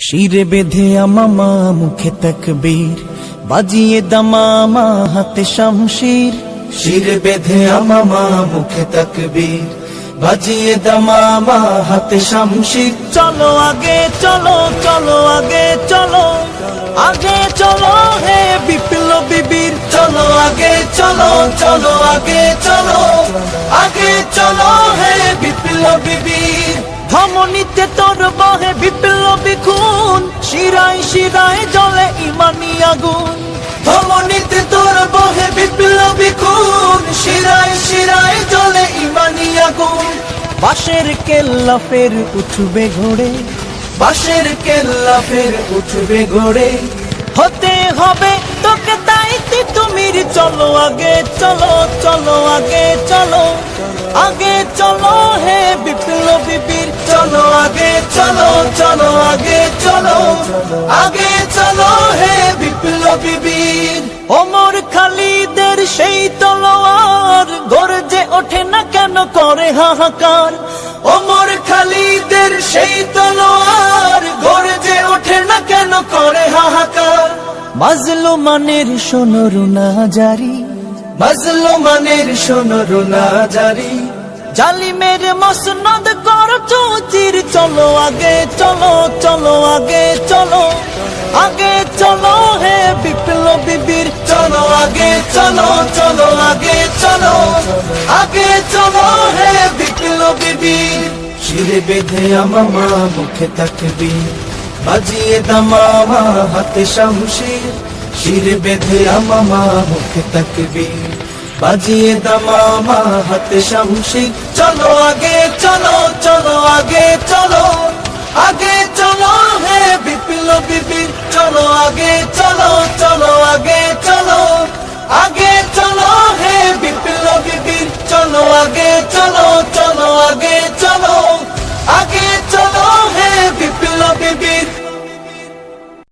শিরে বেঁধে আমামা মুখে তাকবীর, বাজিয়ে দামামা হাতে শামশির। শিরে বেঁধে আমামা মুখে তাকবীর, বাজিয়ে দামামা হাতে শামশির। চলো আগে চলো, চলো আগে চলো, আগে চলো হে বিপ্লবী বীর। চলো আগে চলো, চলো আগে চলো, আগে চলো হে বিপ্লবী বীর। ধমনীতে তোর বহে বিপ্লবী খুন, শিরায় শিরায় জ্বলে ইমানি আগুন। ধমনীতে তোর বহে বিপ্লবী খুন, শিরায় শিরায় জ্বলে ইমানি আগুন। বাঁশের কেল্লা ফের উঠবে ঘোড়ে, বাঁশের কেল্লা ফের উঠবে ঘোড়ে। হতে হবে তোকে তাই তিতুমির। চলো আগে চলো, চলো আগে চলো, আগে চলো হে বিপ্লবী বীর। চলো আগে চলো, চলো আগে চলো, আগে চলো হে বিপ্লবী বীর। ওমর খালিদের সেই তলোয়ার গর্জে ওঠে না কেন করে হাহাকার। ওমর খালিদের সেই তলোয়ার গর্জে ওঠে না কেন করে হাহাকার। মাজলুমানের শোনো রুনা জারি, মাজলুমানের শোনো রুনা জারি। জালিমের মসনদ করো চৌচির। চলো আগে চলো, চলো আগে চলো, আগে চলো হে বিপ্লবী বীর। চলো আগে চলো, চলো আগে চলো, আগে চলো হে বিপ্লবী বীর। শিরে বেঁধে আমামা মুখে তাকবীর, বাজিয়ে দামামা হাতে শামশির। শিরে বেঁধে আমামা মুখে তাকবীর, বাজিয়ে দামামা হাতে শামশির। চলো আগে চলো, চলো আগে চলো, আগে চলো হে বিপ্লবী বীর। চলো আগে চলো, চলো আগে চলো, আগে চলো হে বিপ্লবী বীর। চলো আগে চলো, চলো আগে চলো, আগে